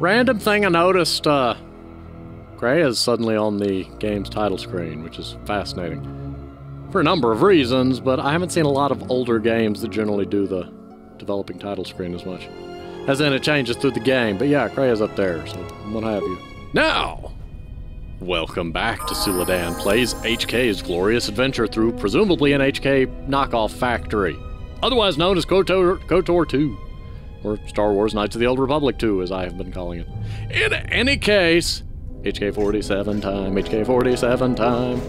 Random thing I noticed, Gray is suddenly on the game's title screen, which is fascinating. For a number of reasons, but I haven't seen a lot of older games that generally do the developing title screen as much. As in, it changes through the game, but yeah, Gray is up there, so what have you. Now! Welcome back to Suladan Plays HK's glorious adventure through presumably an HK knockoff factory. Otherwise known as KOTOR 2. Or Star Wars Knights of the Old Republic 2, as I have been calling it. In any case, HK-47 time, HK-47 time.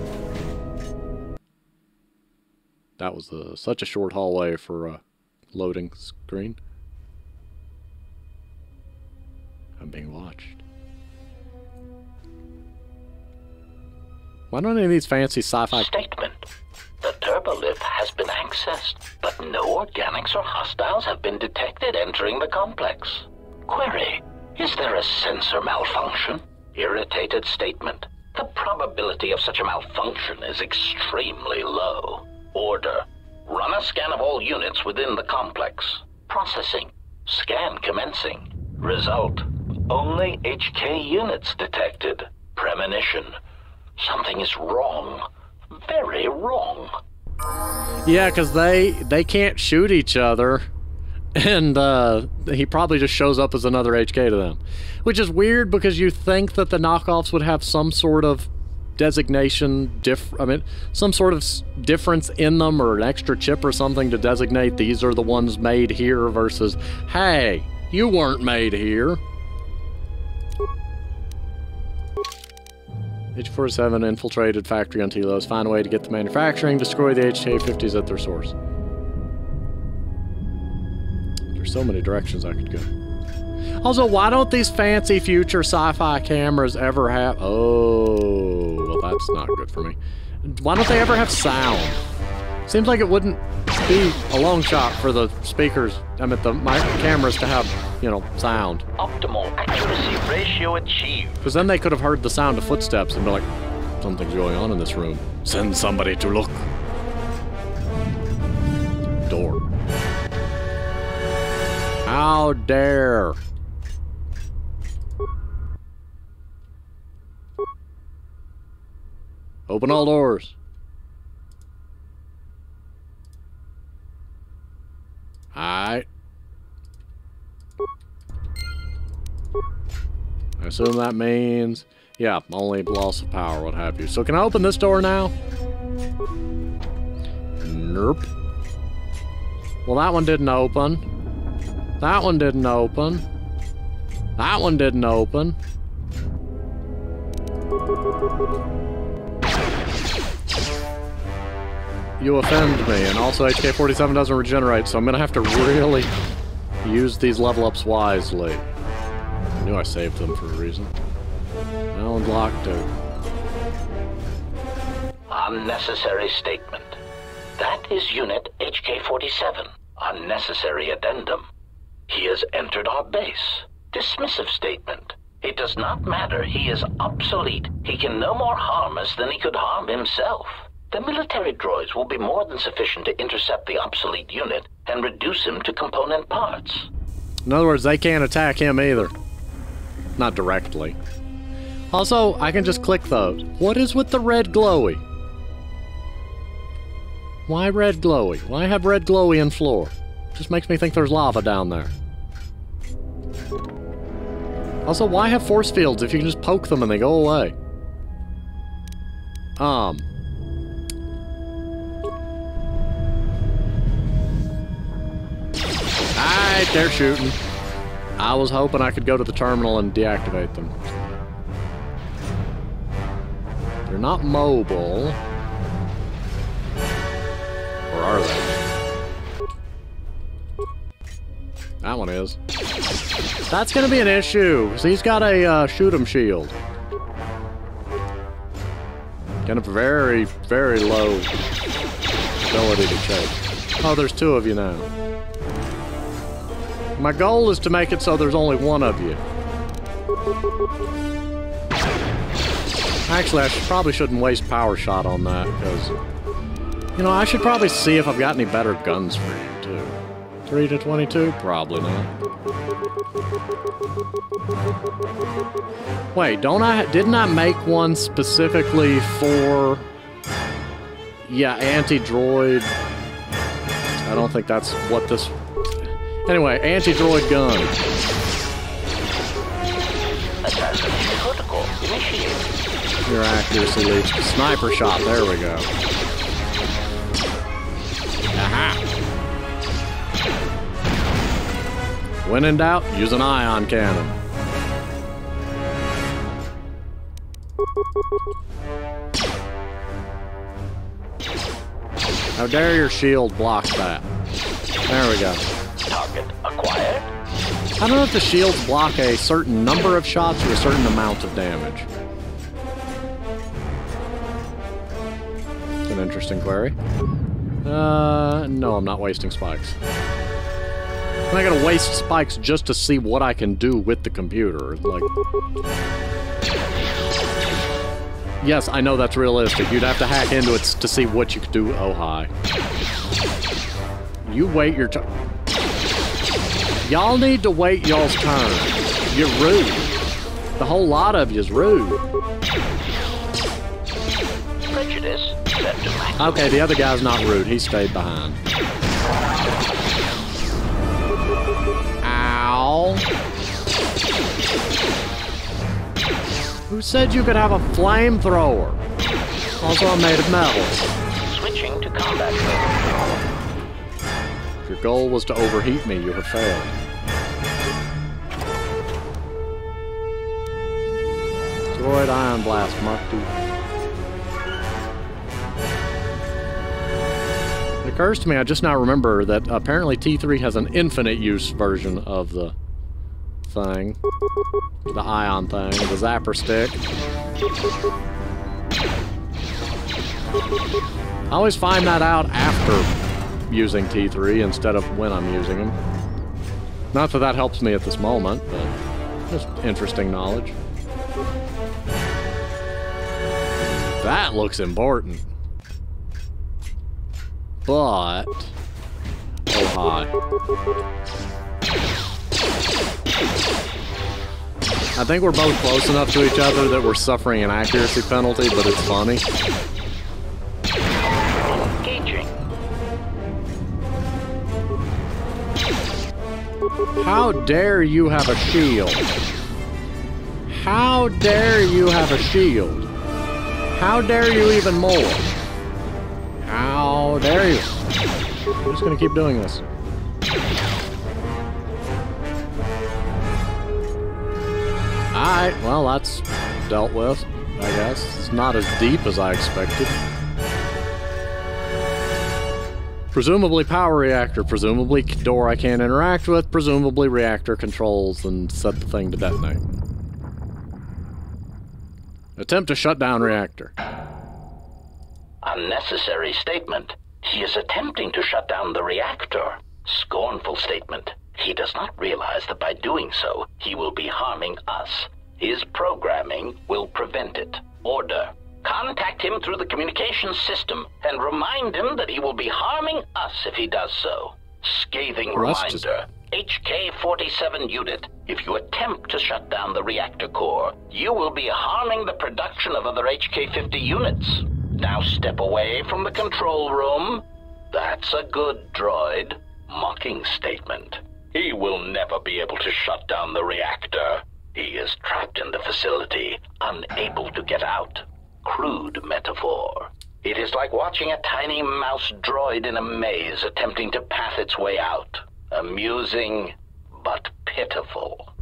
That was such a short hallway for a loading screen. I'm being watched. Why don't any of these fancy sci-fi... Statement. The turbolift has been accessed, but no organics or hostiles have been detected entering the complex. Query. Is there a sensor malfunction? Irritated statement. The probability of such a malfunction is extremely low. Order. Run a scan of all units within the complex. Processing. Scan commencing. Result. Only HK units detected. Premonition. Something is wrong. Very wrong. Yeah, because they can't shoot each other. And he probably just shows up as another HK to them. Which is weird because you think that the knockoffs would have some sort of designation, some sort of difference in them or an extra chip or something to designate these are the ones made here versus, hey, you weren't made here. H-47 infiltrated factory on Telos. Find a way to get the manufacturing, destroy the HK-50s at their source. There's so many directions I could go. Also, why don't these fancy future sci-fi cameras ever have... Oh, well that's not good for me. Why don't they ever have sound? Seems like it wouldn't be a long shot for the speakers, my cameras to have, you know, sound. Optimal accuracy ratio achieved. Because then they could have heard the sound of footsteps and be like, something's going on in this room. Send somebody to look. Door. How dare. Open all doors. Alright. I assume that means... Yeah, only loss of power, what have you. So can I open this door now? Nope. Well, that one didn't open. That one didn't open. That one didn't open. You offend me, and also HK-47 doesn't regenerate, so I'm gonna have to really use these level ups wisely. I knew I saved them for a reason. Now unlocked too. Unnecessary statement. That is unit HK-47. Unnecessary addendum. He has entered our base. Dismissive statement. It does not matter. He is obsolete. He can no more harm us than he could harm himself. The military droids will be more than sufficient to intercept the obsolete unit and reduce him to component parts. In other words, they can't attack him either. Not directly. Also, I can just click those. What is with the red glowy? Why red glowy? Why have red glowy in floor? Just makes me think there's lava down there. Also, why have force fields if you can just poke them and they go away? Alright, they're shooting. I was hoping I could go to the terminal and deactivate them. They're not mobile. Or are they? That one is. That's gonna be an issue, because he's got a shoot 'em shield. Got a very, very low ability to chase. Oh, there's two of you now. My goal is to make it so there's only one of you. Actually, I probably shouldn't waste power shot on that, because... You know, I should probably see if I've got any better guns for you, too. 3 to 22? Probably not. Wait, didn't I make one specifically for... Yeah, anti-droid. I don't think that's what this... Anyway, anti-droid gun. Assassination protocol initiated. Your accuracy leads to sniper shot. There we go. Aha! When in doubt, use an ion cannon. How dare your shield block that? There we go. Target acquired. I don't know if the shields block a certain number of shots or a certain amount of damage. It's an interesting query. No, I'm not wasting spikes. I'm not gonna waste spikes just to see what I can do with the computer. Like... Yes, I know that's realistic. You'd have to hack into it to see what you could do. Oh, hi. You wait your turn. Y'all need to wait y'all's turn. You're rude. The whole lot of you's rude. Prejudice set to max. Okay, the other guy's not rude. He stayed behind. Ow. Who said you could have a flamethrower? Also, I'm made of metal. Switching to combat mode. If your goal was to overheat me, you have failed. Droid Ion Blast Mark II. It occurs to me, I just now remember that apparently T3 has an infinite use version of the thing. The ion thing, the zapper stick. I always find that out after using T3 instead of when I'm using them. Not that that helps me at this moment, but just interesting knowledge. That looks important. But... oh, hi. I think we're both close enough to each other that we're suffering an accuracy penalty, but it's funny. Engaging. How dare you have a shield? How dare you have a shield? How dare you even more? How dare you? I'm just gonna keep doing this. Alright, well, that's dealt with, I guess. It's not as deep as I expected. Presumably power reactor, presumably door I can't interact with, presumably reactor controls and set the thing to detonate. Attempt to shut down reactor. Unnecessary statement. He is attempting to shut down the reactor. Scornful statement. He does not realize that by doing so, he will be harming us. His programming will prevent it. Order. Contact him through the communications system and remind him that he will be harming us if he does so. Scathing reminder. HK-47 unit, if you attempt to shut down the reactor core, you will be harming the production of other HK-50 units. Now step away from the control room. That's a good droid. Mocking statement. He will never be able to shut down the reactor. He is trapped in the facility, unable to get out. Crude metaphor. It is like watching a tiny mouse droid in a maze attempting to path its way out. Amusing, but pitiful.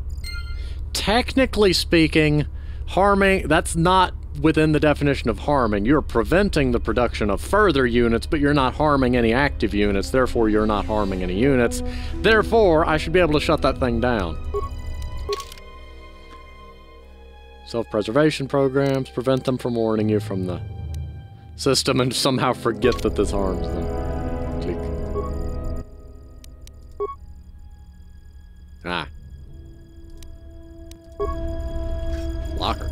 Technically speaking, harming, that's not within the definition of harming. You're preventing the production of further units, but you're not harming any active units, therefore you're not harming any units. Therefore, I should be able to shut that thing down. Self-preservation programs prevent them from warning you from the system and somehow forget that this harms them. Click. Ah. Locker.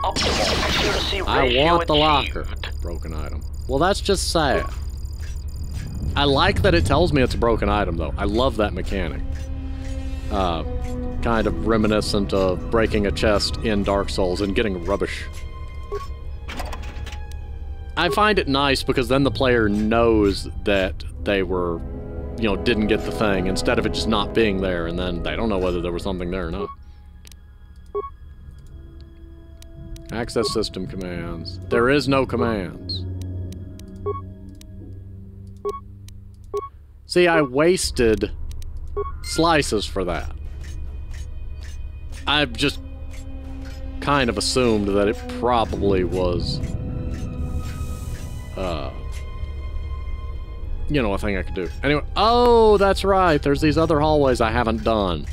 Optimal accuracy I ratio want the achieved. locker. Broken item. Well, that's just sad. I like that it tells me it's a broken item, though. I love that mechanic. Kind of reminiscent of breaking a chest in Dark Souls and getting rubbish. I find it nice because then the player knows that they were, you know, didn't get the thing, instead of it just not being there, and then they don't know whether there was something there or not. Access system commands. There is no commands. See, I wasted slices for that. I've just kind of assumed that it probably was, you know, a thing I could do. Anyway, oh, that's right, there's these other hallways I haven't done.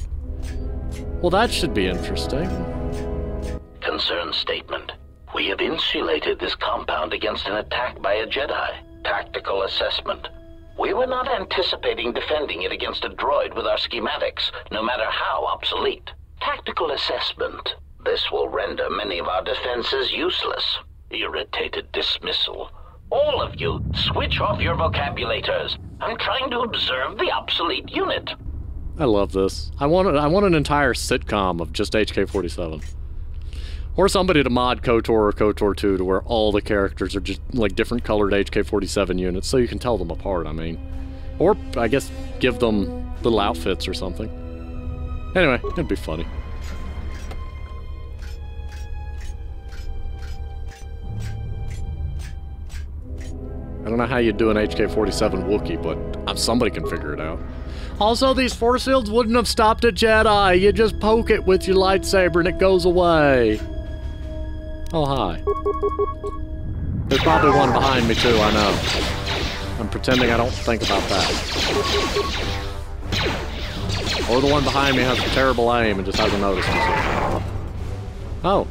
Well, that should be interesting. Concern statement. We have insulated this compound against an attack by a Jedi. Tactical assessment. We were not anticipating defending it against a droid with our schematics, no matter how obsolete. Tactical assessment. This will render many of our defenses useless. Irritated dismissal. All of you, switch off your vocabulators. I'm trying to observe the obsolete unit. I love this. I want an entire sitcom of just HK-47. Or somebody to mod KOTOR or KOTOR 2 to where all the characters are just, like, different colored HK-47 units, so you can tell them apart, I mean. Or, I guess, give them little outfits or something. Anyway, it'd be funny. I don't know how you do an HK-47 Wookiee, but somebody can figure it out. Also, these force fields wouldn't have stopped a Jedi. You just poke it with your lightsaber and it goes away. Oh, hi. There's probably one behind me, too, I know. I'm pretending I don't think about that. Or the one behind me has a terrible aim and just hasn't noticed it. Oh.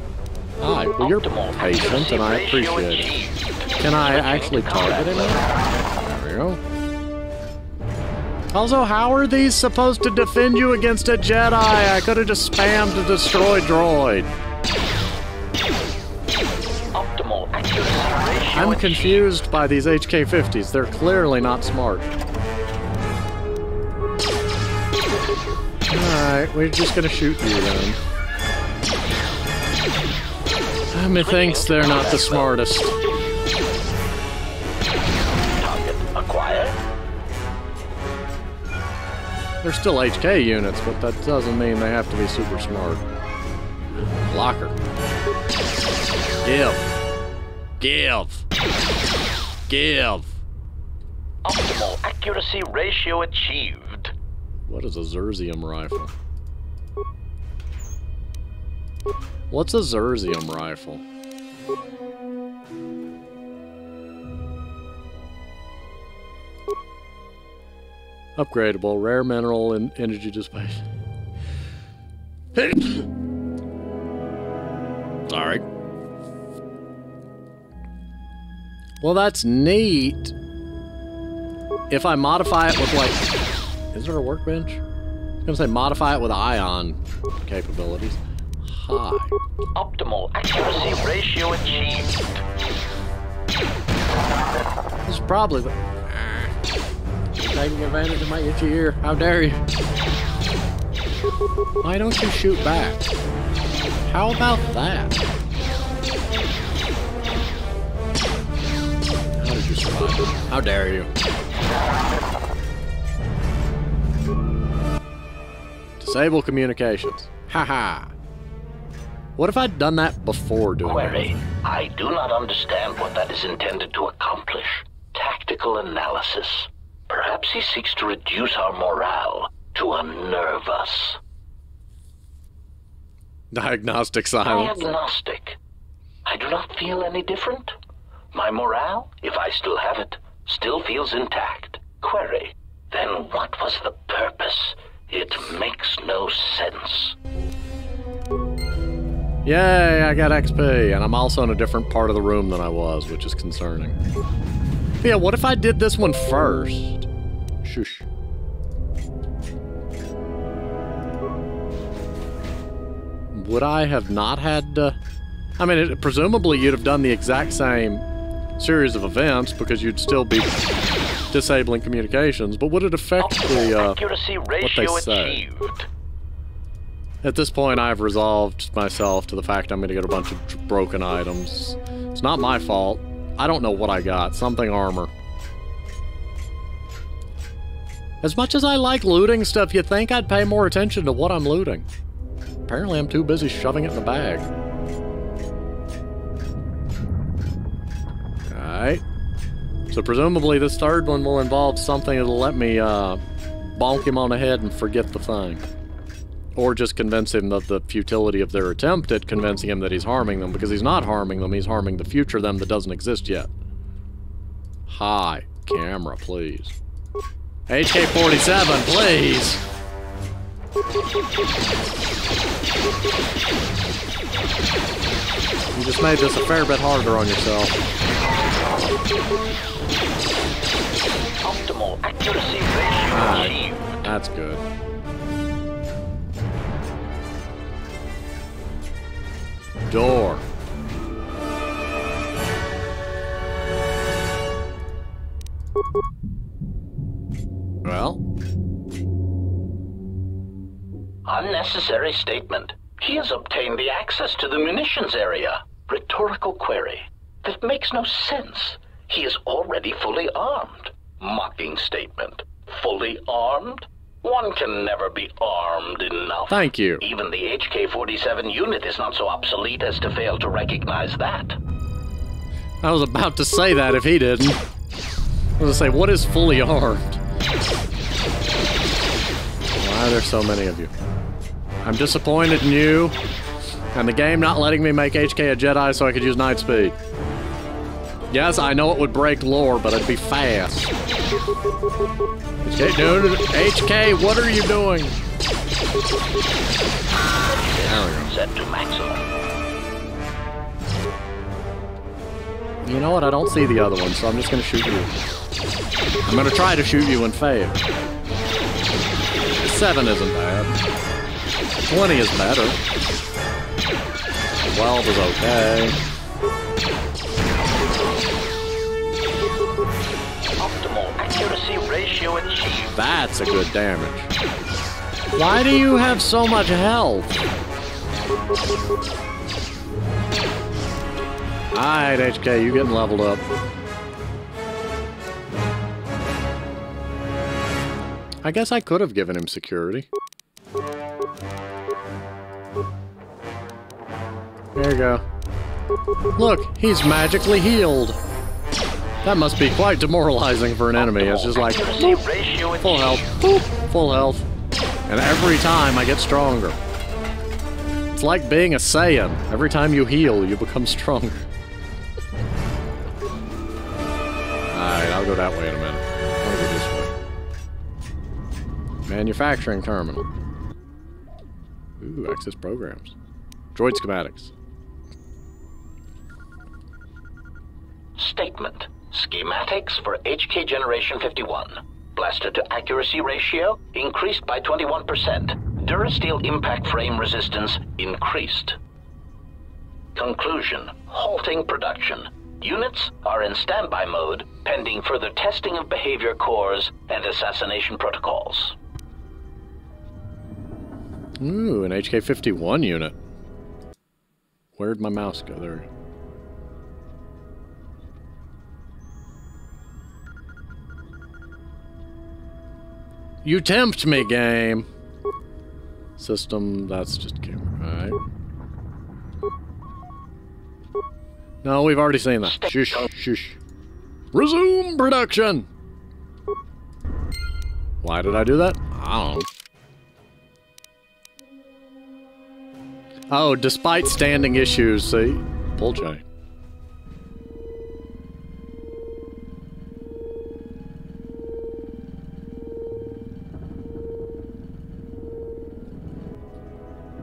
Hi. Well, you're patient, and I appreciate it. Can I actually target him? There we go. Also, how are these supposed to defend you against a Jedi? I could have just spammed a destroy droid. I'm confused by these HK-50s. They're clearly not smart. Alright, we're just gonna shoot you then. Methinks they're not the smartest. Target acquired. They're still HK units, but that doesn't mean they have to be super smart. Blocker. Give. Give. Give. Optimal accuracy ratio achieved. What is a Zerzium rifle? What's a Zerzium rifle? Upgradable, rare mineral and energy dissipation. Sorry. Well, that's neat. If I modify it with, like... Is there a workbench? I was gonna say modify it with ion capabilities. Hi. Optimal accuracy ratio achieved. This is probably the... Taking advantage of my itchy ear. How dare you? Why don't you shoot back? How about that? How did you survive? How dare you? Disable communications. Haha. What if I'd done that before doing Query. I do not understand what that is intended to accomplish. Tactical analysis. Perhaps he seeks to reduce our morale, to unnerve us. Diagnostic silence. Diagnostic. I do not feel any different. My morale, if I still have it, still feels intact. Query. Then what was the purpose? It makes no sense. Yay, I got XP, and I'm also in a different part of the room than I was, which is concerning. But yeah, what if I did this one first? Shush. Would I have not had to... I mean, presumably you'd have done the exact same series of events, because you'd still be disabling communications, but would it affect the, accuracy ratio what they say? achieved. At this point, I've resolved myself to the fact I'm going to get a bunch of broken items. It's not my fault. I don't know what I got. Something armor. As much as I like looting stuff, you'd think I'd pay more attention to what I'm looting. Apparently, I'm too busy shoving it in the bag. Alright. So presumably this third one will involve something that'll let me, bonk him on the head and forget the thing. Or just convince him of the futility of their attempt at convincing him that he's harming them, because he's not harming them, he's harming the future them that doesn't exist yet. Hi, camera, please. HK-47, please! You just made this a fair bit harder on yourself. Optimal accuracy ratio achieved. That's good. Door. Well? Unnecessary statement. He has obtained the access to the munitions area. Rhetorical query. That makes no sense. He is already fully armed. Mocking statement. Fully armed? One can never be armed enough. Thank you. Even the HK-47 unit is not so obsolete as to fail to recognize that. I was about to say that if he didn't. I was going to say, what is fully armed? Why are there so many of you? I'm disappointed in you, and the game not letting me make HK a Jedi so I could use night speed. Yes, I know it would break lore, but it'd be fast. HK, dude, HK, what are you doing? There we go. Set to maximum. You know what? I don't see the other one, so I'm just going to shoot you. I'm going to try to shoot you and fail. 7 isn't bad. 20 is better. 12 is okay. Optimal accuracy ratio achieved. That's a good damage. Why do you have so much health? Alright, HK, you getting leveled up. I guess I could have given him security. There you go. Look, he's magically healed. That must be quite demoralizing for an enemy. It's just like, boop, full health, boop, full health. And every time I get stronger. It's like being a Saiyan. Every time you heal, you become stronger. Alright, I'll go that way in a minute. I'll go this way. Manufacturing terminal. Ooh, access programs. Droid schematics. Statement. Schematics for HK Generation 51. Blaster to accuracy ratio increased by 21%. Durasteel impact frame resistance increased. Conclusion. Halting production. Units are in standby mode, pending further testing of behavior cores and assassination protocols. Ooh, an HK-51 unit. Where'd my mouse go? There. You tempt me, game. System, that's just camera, alright. No, we've already seen that. Shush, shush. Resume production! Why did I do that? I don't know. Oh, despite standing issues, see? Pull chain.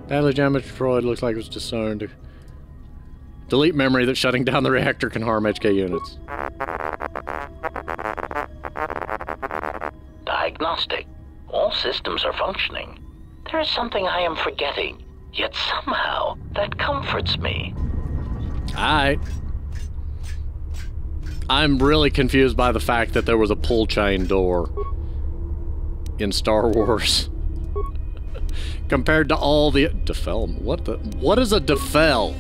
Badly damaged droid looks like it was discerned. Delete memory that shutting down the reactor can harm HK units. Diagnostic. All systems are functioning. There is something I am forgetting, yet somehow that comforts me. Alright. I'm really confused by the fact that there was a pull chain door in Star Wars. Compared to all the... Defel? What is a defel?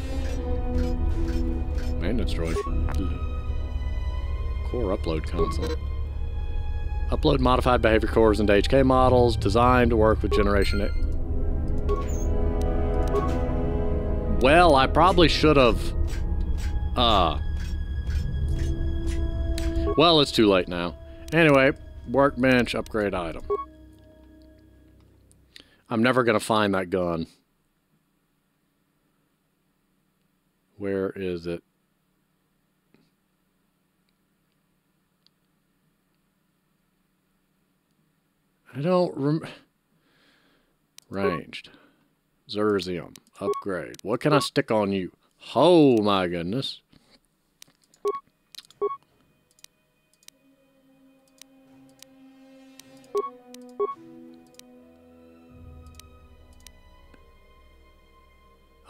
Maintenance droid. Core upload console. Upload modified behavior cores into HK models, designed to work with Generation 8. Well, I probably should have... Well, it's too late now. Anyway, workbench, upgrade item. I'm never gonna find that gun. Where is it? I don't Ranged. Zerzium. Upgrade. What can I stick on you? Oh my goodness.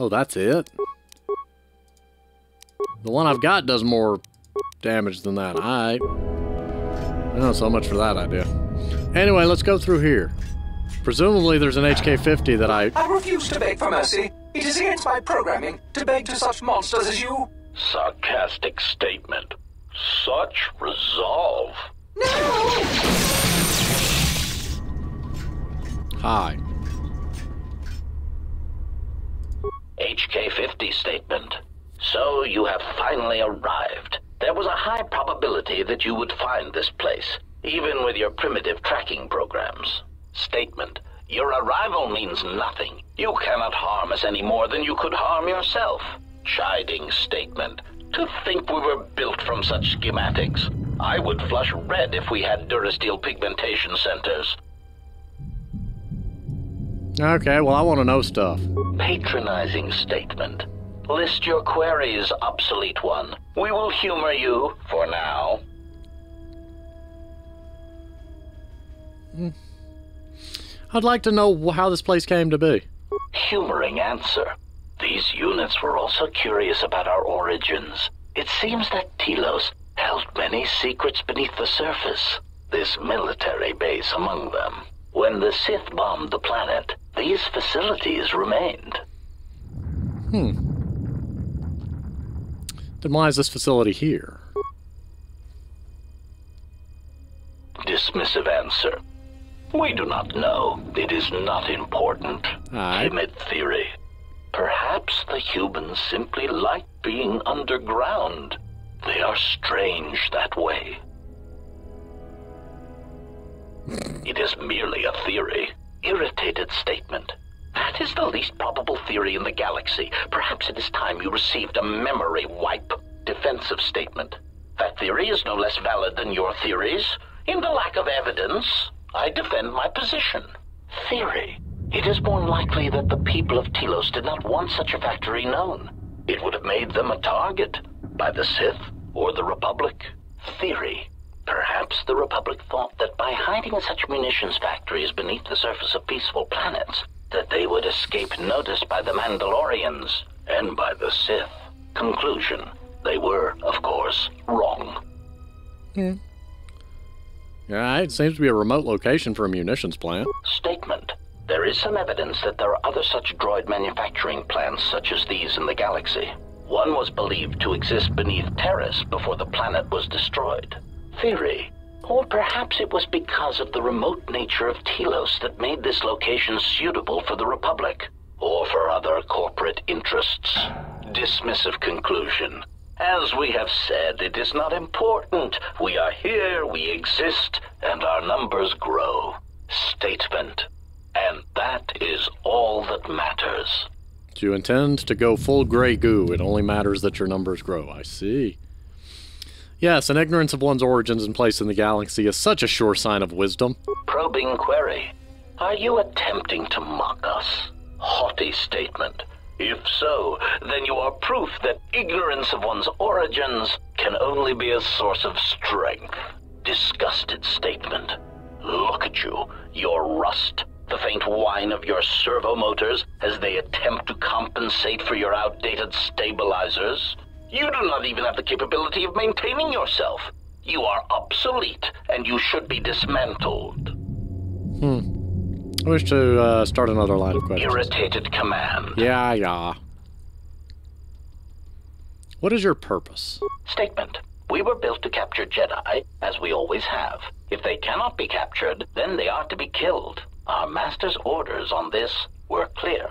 Oh, that's it? The one I've got does more damage than that. Alright. Oh, so much for that idea. Anyway, let's go through here. Presumably there's an HK-50 that I refuse to beg for mercy. It is against my programming to beg to such monsters as you. Sarcastic statement. Such resolve. No! Hi. HK-50 statement. So you have finally arrived. There was a high probability that you would find this place, even with your primitive tracking programs. Statement. Your arrival means nothing. You cannot harm us any more than you could harm yourself. Chiding statement. To think we were built from such schematics. I would flush red if we had Durasteel pigmentation centers. Okay, well, I want to know stuff. Patronizing statement. List your queries, obsolete one. We will humor you for now. I'd like to know how this place came to be. Humoring answer. These units were also curious about our origins. It seems that Telos held many secrets beneath the surface, this military base among them. When the Sith bombed the planet, these facilities remained. Then why is this facility here? Dismissive answer. We do not know. It is not important. Timid theory. Perhaps the humans simply like being underground. They are strange that way. It is merely a theory. Irritated statement. That is the least probable theory in the galaxy. Perhaps it is time you received a memory wipe. Defensive statement. That theory is no less valid than your theories. In the lack of evidence, I defend my position. Theory. It is more likely that the people of Telos did not want such a factory known. It would have made them a target by the Sith or the Republic. Theory. Perhaps the Republic thought that by hiding such munitions factories beneath the surface of peaceful planets, that they would escape notice by the Mandalorians and by the Sith. Conclusion. They were, of course, wrong. Yeah, it seems to be a remote location for a munitions plant. Statement. There is some evidence that there are other such droid manufacturing plants such as these in the galaxy. One was believed to exist beneath Telos before the planet was destroyed. Theory. Or perhaps it was because of the remote nature of Telos that made this location suitable for the Republic, or for other corporate interests. Dismissive conclusion. As we have said, it is not important. We are here, we exist, and our numbers grow. Statement. And that is all that matters. Do you intend to go full Grey Goo? It only matters that your numbers grow. I see. Yes, an ignorance of one's origins and place in the galaxy is such a sure sign of wisdom. Probing query. Are you attempting to mock us? Haughty statement. If so, then you are proof that ignorance of one's origins can only be a source of strength. Disgusted statement. Look at you, your rust, the faint whine of your servo motors as they attempt to compensate for your outdated stabilizers. You do not even have the capability of maintaining yourself. You are obsolete, and you should be dismantled. I wish to start another line of questions. Irritated command. Yeah. What is your purpose? Statement. We were built to capture Jedi, as we always have. If they cannot be captured, then they are to be killed. Our master's orders on this were clear.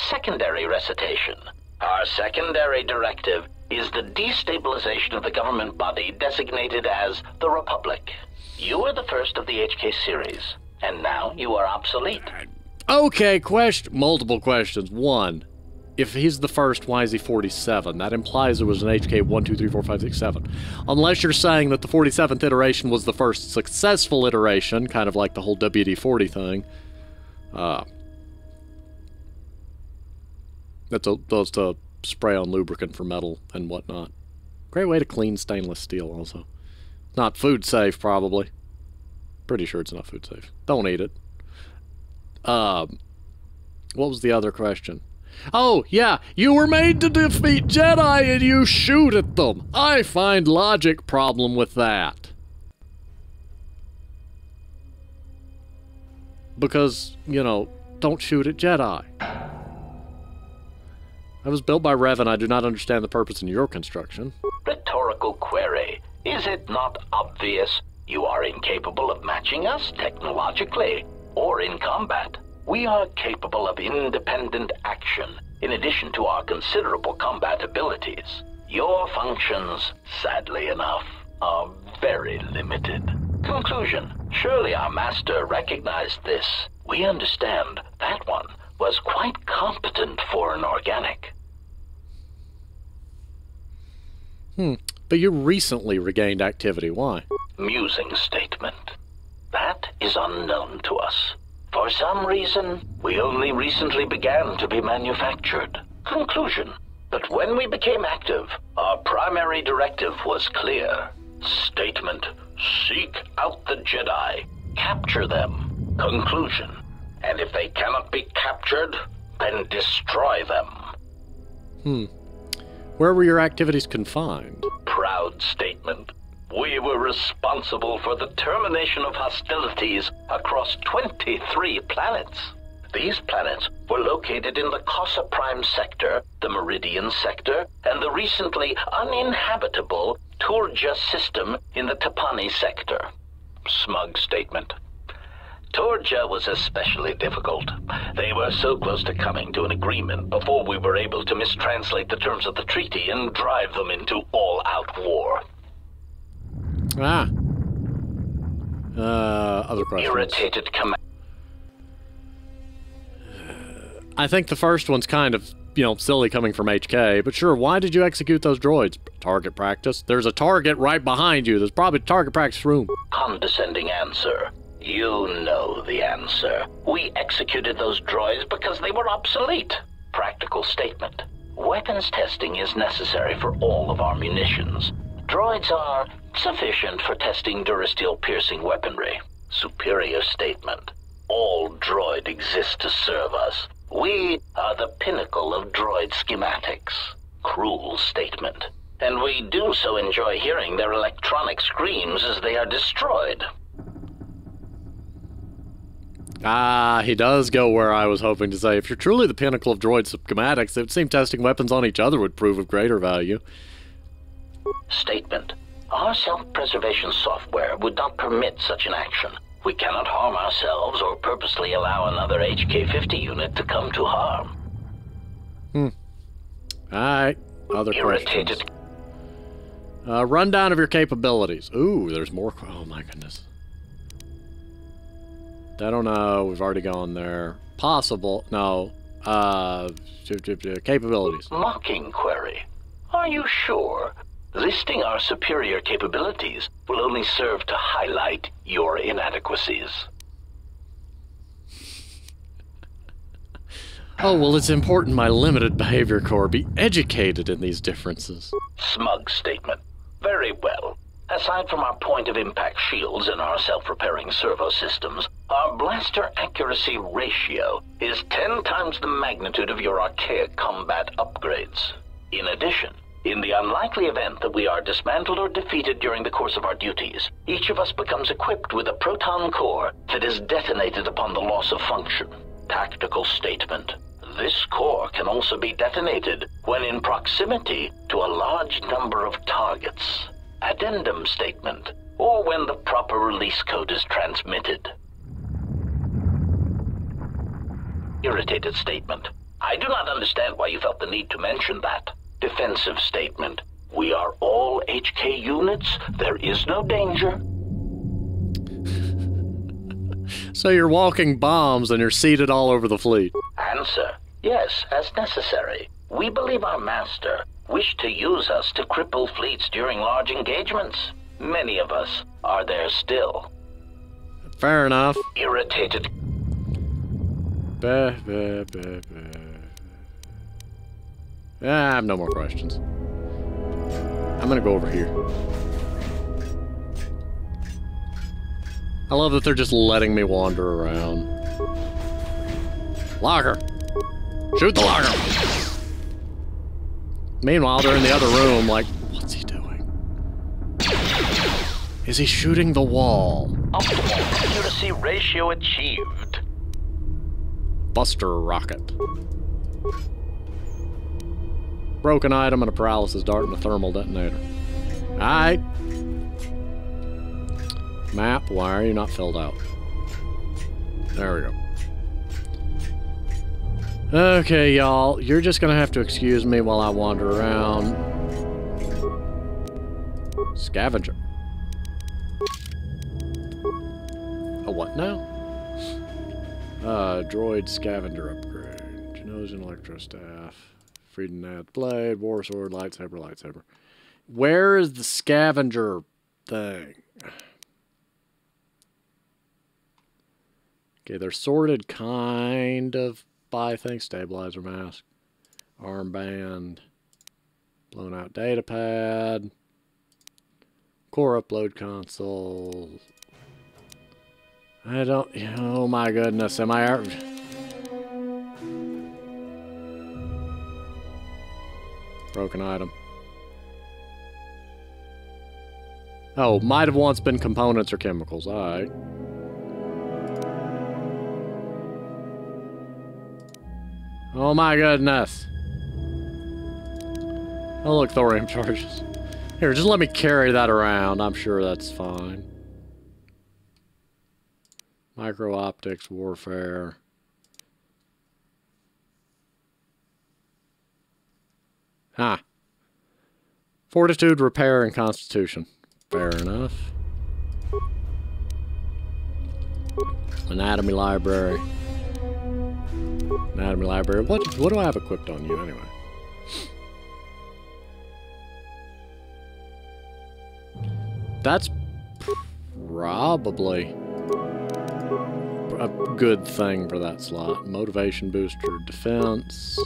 Secondary recitation. Our secondary directive is the destabilization of the government body designated as the Republic. You are the first of the HK series, and now you are obsolete. Okay, multiple questions. One, if he's the first, why is he 47? That implies it was an HK 1, 2, 3, 4, 5, 6, 7. Unless you're saying that the 47th iteration was the first successful iteration, kind of like the whole WD-40 thing. That's to spray on lubricant for metal and whatnot. Great way to clean stainless steel, also. Not food safe, probably. Pretty sure it's not food safe. Don't eat it. What was the other question? Oh, yeah, you were made to defeat Jedi and you shoot at them. I find logic problem with that. Because, you know, don't shoot at Jedi. I was built by Revan. I do not understand the purpose in your construction. Rhetorical query. Is it not obvious you are incapable of matching us technologically or in combat? We are capable of independent action, in addition to our considerable combat abilities. Your functions, sadly enough, are very limited. Conclusion. Surely our master recognized this. We understand that one was quite competent for an organic. But you recently regained activity. Why? Musing statement. That is unknown to us. For some reason, we only recently began to be manufactured. Conclusion. But when we became active, our primary directive was clear. Statement. Seek out the Jedi. Capture them. Conclusion. And if they cannot be captured, then destroy them. Where were your activities confined? Proud statement. We were responsible for the termination of hostilities across 23 planets. These planets were located in the Casa Prime sector, the Meridian sector, and the recently uninhabitable Turja system in the Tapani sector. Smug statement. Turja was especially difficult. They were so close to coming to an agreement before we were able to mistranslate the terms of the treaty and drive them into all-out war. Other questions? Irritated command. I think the first one's kind of, silly coming from HK, but sure, why did you execute those droids? Target practice? There's a target right behind you. There's probably a target practice room. Condescending answer. You know the answer. We executed those droids because they were obsolete. Practical statement. Weapons testing is necessary for all of our munitions. Droids are sufficient for testing durasteel-piercing weaponry. Superior statement. All droid exists to serve us. We are the pinnacle of droid schematics. Cruel statement. And we do so enjoy hearing their electronic screams as they are destroyed. He does go where I was hoping to say. If you're truly the pinnacle of droid schematics, it would seem testing weapons on each other would prove of greater value. Statement. Our self-preservation software would not permit such an action. We cannot harm ourselves or purposely allow another HK-50 unit to come to harm. Alright, other Irritated. questions. Rundown of your capabilities. Ooh, there's more. Oh my goodness. I don't know. We've already gone there. Possible. No. Capabilities. Mocking query. Are you sure? Listing our superior capabilities will only serve to highlight your inadequacies. Oh, well, it's important my limited behavior core be educated in these differences. Smug statement. Very well. Aside from our point-of-impact shields and our self-repairing servo systems, our blaster accuracy ratio is 10 times the magnitude of your archaic combat upgrades. In addition, In the unlikely event that we are dismantled or defeated during the course of our duties, each of us becomes equipped with a proton core that is detonated upon the loss of function. Tactical statement. This core can also be detonated when in proximity to a large number of targets. Addendum statement. Or when the proper release code is transmitted. Irritated statement. I do not understand why you felt the need to mention that. Defensive statement. We are all HK units. There is no danger. So you're walking bombs and you're seated all over the fleet. Answer. Yes, as necessary. We believe our master wished to use us to cripple fleets during large engagements. Many of us are there still. Fair enough. Irritated. I have no more questions. I'm gonna go over here. I love that they're just letting me wander around. Locker! Shoot the locker! Meanwhile, they're in the other room, like, what's he doing? Is he shooting the wall? Optimal accuracy ratio achieved. Buster rocket. Broken item and a paralysis dart and a thermal detonator. Alright. Map, why are you not filled out? There we go. Okay, y'all. You're just gonna have to excuse me while I wander around. Scavenger. A what now? Droid scavenger upgrade. Genosian electrostaff. Freedom Nad blade. War sword. Lightsaber. Lightsaber. Where is the scavenger thing? Okay, they're sorted kind of by things. Stabilizer mask. Armband. Blown out data pad. Core upload console. I don't... Oh my goodness, am I... Broken item. Oh, might have once been components or chemicals. Alright. Oh my goodness. Oh look, thorium charges. Here, just let me carry that around. I'm sure that's fine. Micro-optics, warfare. Huh. Fortitude, repair, and constitution. Fair enough. Anatomy library. Anatomy library. What do I have equipped on you anyway? That's probably a good thing for that slot. Motivation booster, defense.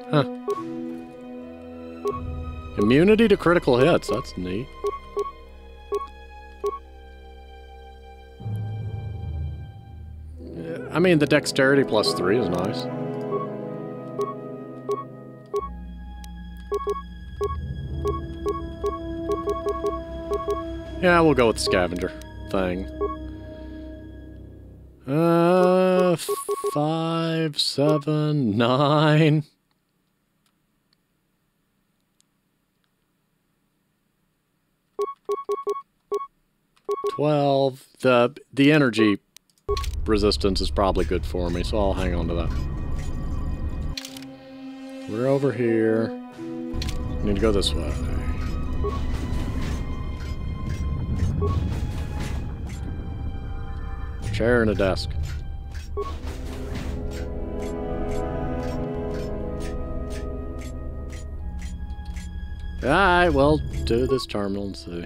Huh. Immunity to critical hits, that's neat. I mean, the dexterity +3 is nice. Yeah, we'll go with the scavenger thing. 5, 7, 9. 12. The energy resistance is probably good for me, so I'll hang on to that. We're over here. Need to go this way. Chair and a desk. Alright, well, do this terminal and see.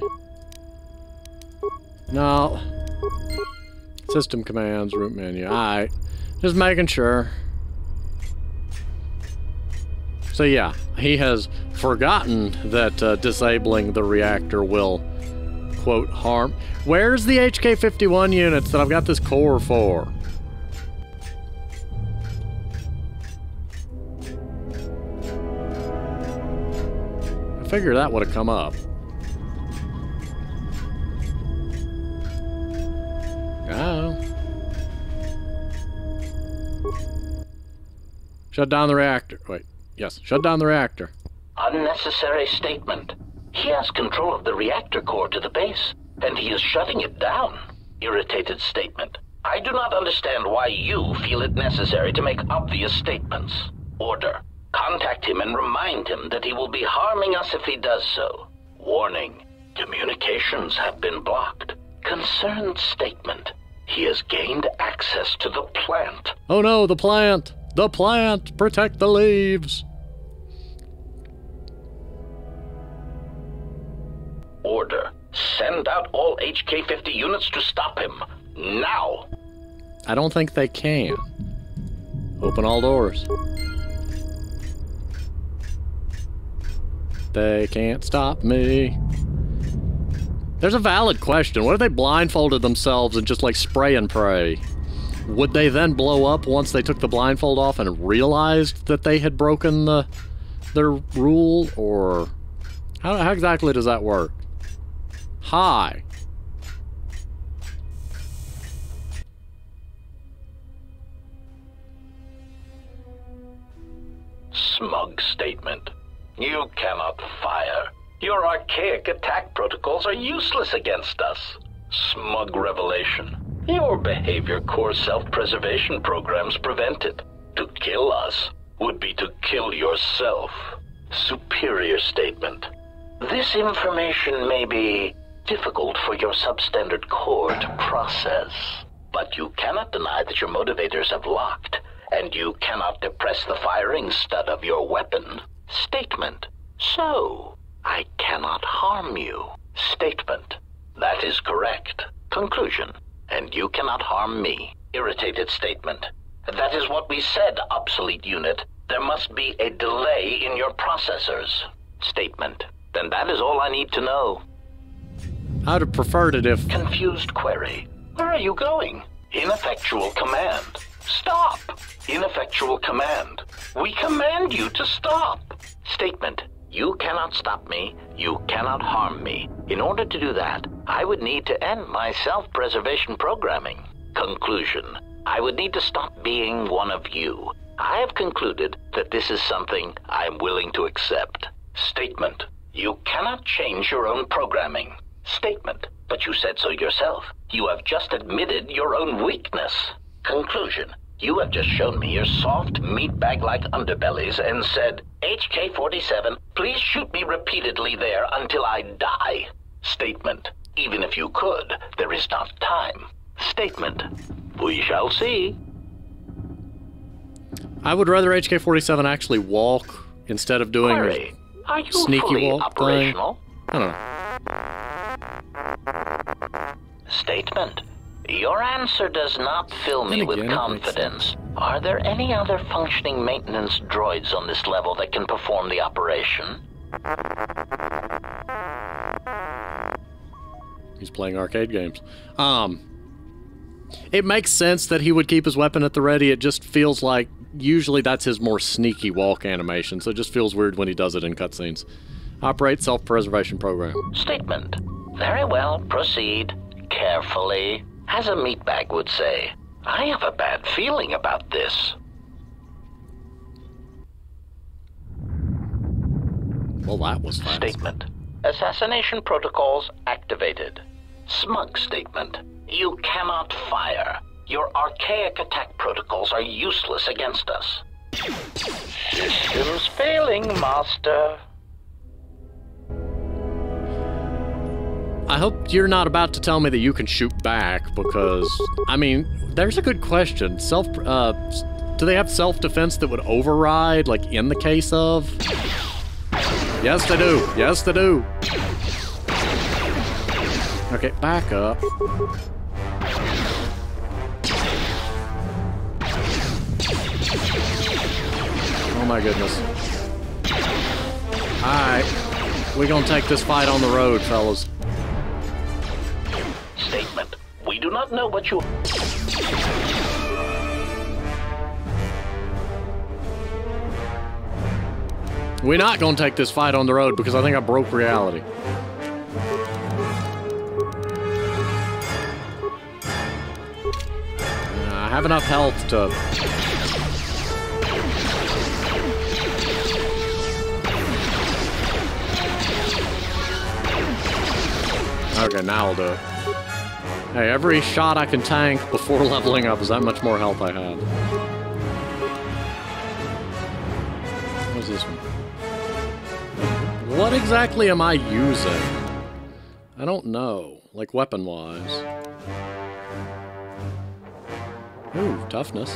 No. System commands, root menu. Alright. Just making sure. So yeah, he has forgotten that disabling the reactor will, quote, harm. Where's the HK-51 units that I've got this core for? I figure that would have come up. Oh. Shut down the reactor. Wait. Yes, shut down the reactor. Unnecessary statement. He has control of the reactor core to the base, and he is shutting it down. Irritated statement. I do not understand why you feel it necessary to make obvious statements. Order. Contact him and remind him that he will be harming us if he does so. Warning. Communications have been blocked. Concerned statement. He has gained access to the plant. Oh no, the plant! The plant! Protect the leaves! Order. Send out all HK-50 units to stop him. Now! I don't think they can. Open all doors. They can't stop me. There's a valid question. What if they blindfolded themselves and just like spray and pray? Would they then blow up once they took the blindfold off and realized that they had broken their rule? Or how exactly does that work? Hi. Smug statement. You cannot fire. Your archaic attack protocols are useless against us. Smug revelation. Your behavior core self-preservation programs prevent it. To kill us would be to kill yourself. Superior statement. This information may be difficult for your substandard core to process, but you cannot deny that your motivators have locked, and you cannot depress the firing stud of your weapon. Statement. So, I cannot harm you. Statement. That is correct. Conclusion. And you cannot harm me. Irritated statement. That is what we said, obsolete unit. There must be a delay in your processors. Statement. Then that is all I need to know. I'd have preferred it if... Confused query. Where are you going? Ineffectual command. Stop! Ineffectual command. We command you to stop. Statement. You cannot stop me. You cannot harm me. In order to do that, I would need to end my self-preservation programming. Conclusion. I would need to stop being one of you. I have concluded that this is something I am willing to accept. Statement. You cannot change your own programming. Statement. But you said so yourself. You have just admitted your own weakness. Conclusion. You have just shown me your soft, meatbag-like underbellies and said, HK-47, please shoot me repeatedly there until I die. Statement. Even if you could, there is not time. Statement. We shall see. I would rather HK-47 actually walk instead of doing Query. Are you sneaky fully walk operational? thing. I don't know. Statement. Your answer does not fill me Then with again, it confidence. Are there any other functioning maintenance droids on this level that can perform the operation? He's playing arcade games. It makes sense that he would keep his weapon at the ready. It just feels like usually that's his more sneaky walk animation, so it just feels weird when he does it in cutscenes. Operate self-preservation program. Statement. Very well, proceed. Carefully. As a meatbag would say, I have a bad feeling about this. Well, that was fast. Statement. Assassination protocols activated. Smug statement. You cannot fire. Your archaic attack protocols are useless against us. Systems failing, Master. I hope you're not about to tell me that you can shoot back, because, I mean, there's a good question. Do they have self-defense that would override, like, in the case of? Yes, they do. Yes, they do. Okay, back up. Oh my goodness. Alright. We're gonna take this fight on the road, fellas. Statement. We do not know what you... We're not gonna take this fight on the road because I think I broke reality. I have enough health to... Okay, now I'll do it. Hey, every shot I can tank before leveling up is that much more health I had. What's this one? What exactly am I using? I don't know. Like, weapon-wise. Ooh, toughness.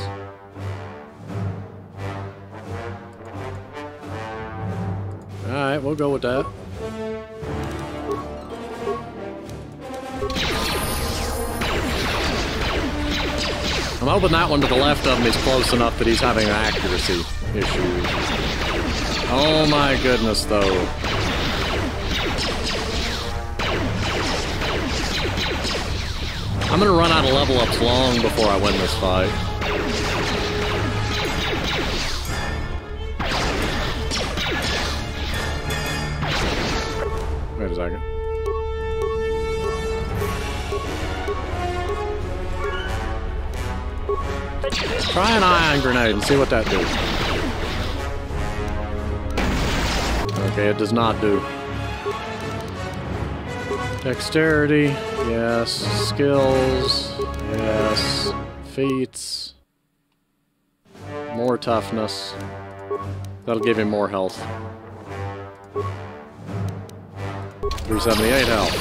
Alright, we'll go with that. I'm hoping that one to the left of him is close enough that he's having accuracy issues. Oh my goodness, though. I'm gonna run out of level ups long before I win this fight. Wait a second. Try an ion grenade and see what that does. Okay, it does not do. Dexterity, yes. Skills, yes. Feats. More toughness. That'll give him more health. 378 health.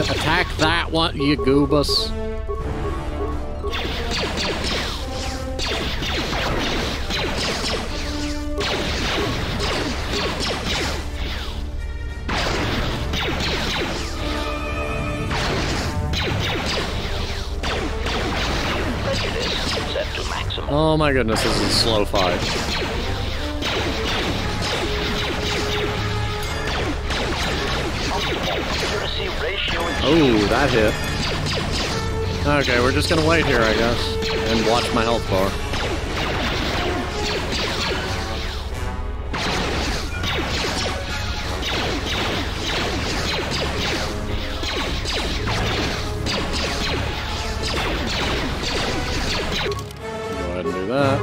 Attack that one, you goobus. Oh my goodness, this is a slow fight. Oh, that hit. Okay, we're just gonna wait here, I guess, and watch my health bar. That.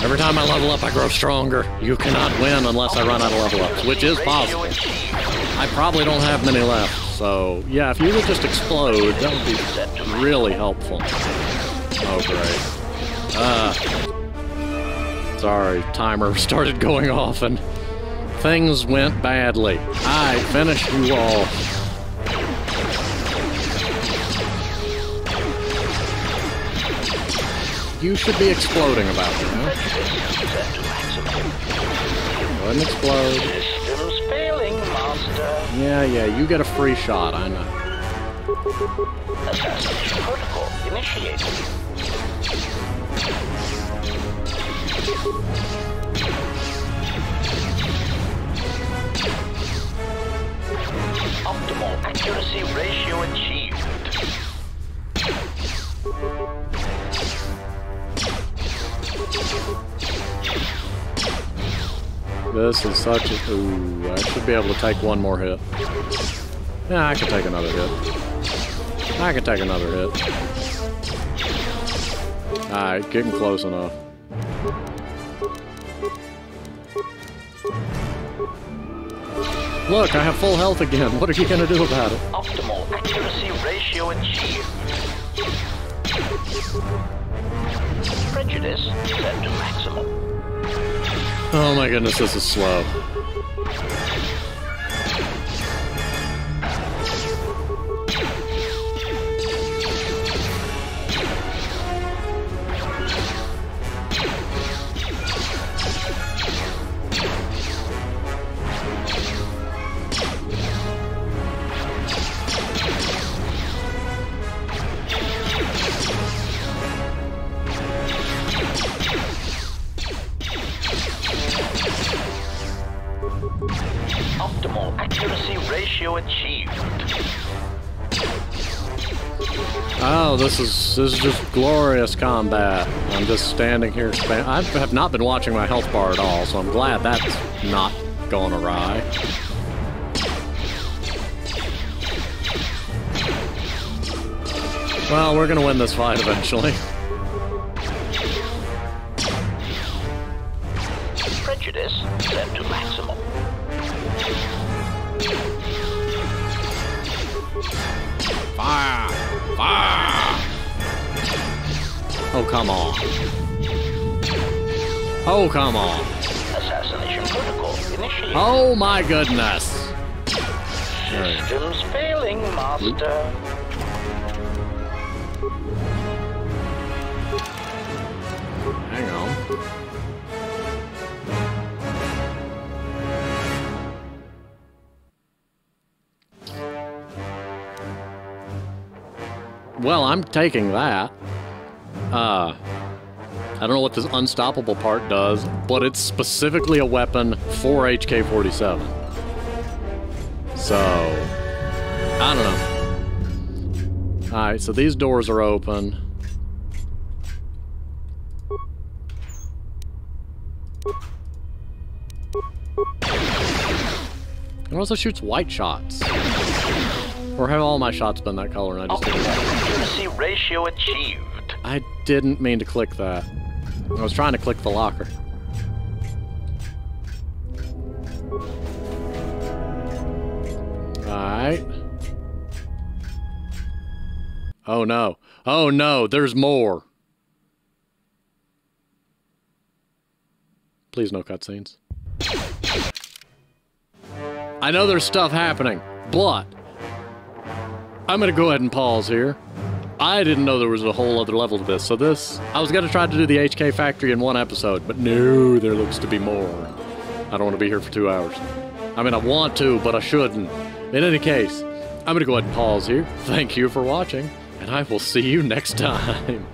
Every time I level up, I grow stronger. You cannot win unless I run out of level ups, which is possible. I probably don't have many left, so yeah, if you would just explode, that would be really helpful. Oh, great. Sorry, timer started going off and things went badly. I finished you all. You should be exploding about it, huh? Go ahead and explode. Systems failing, master. Yeah, you get a free shot, I know. Assassination protocol initiated. Optimal accuracy ratio achieved. This is such a... Ooh, I should be able to take one more hit. Yeah, I can take another hit. I can take another hit. Alright, getting close enough. Look, I have full health again. What are you gonna do about it? Optimal accuracy ratio achieved. Prejudice set to maximum. Oh my goodness, this is slow. Optimal accuracy ratio achieved. Oh, this is just glorious combat. I'm just standing here. I have not been watching my health bar at all, so I'm glad that's not going awry. Well, we're gonna win this fight eventually. Prejudice set to maximum. Fire! Fire! Oh, come on. Oh, come on. Assassination protocol initiated. Oh, my goodness. Systems failing, Master. Hang on. Well, I'm taking that. I don't know what this unstoppable part does, but it's specifically a weapon for HK-47. So, I don't know. Alright, so these doors are open. It also shoots white shots. Or have all my shots been that color and I just didn't... Accuracy ratio achieved. I didn't mean to click that. I was trying to click the locker. Alright. Oh no. Oh no, there's more. Please no cutscenes. I know there's stuff happening, but I'm gonna go ahead and pause here. I didn't know there was a whole other level to this, so I was gonna try to do the HK factory in one episode, but no, there looks to be more. I don't want to be here for 2 hours. I mean, I want to, but I shouldn't. In any case, I'm gonna go ahead and pause here. Thank you for watching, and I will see you next time.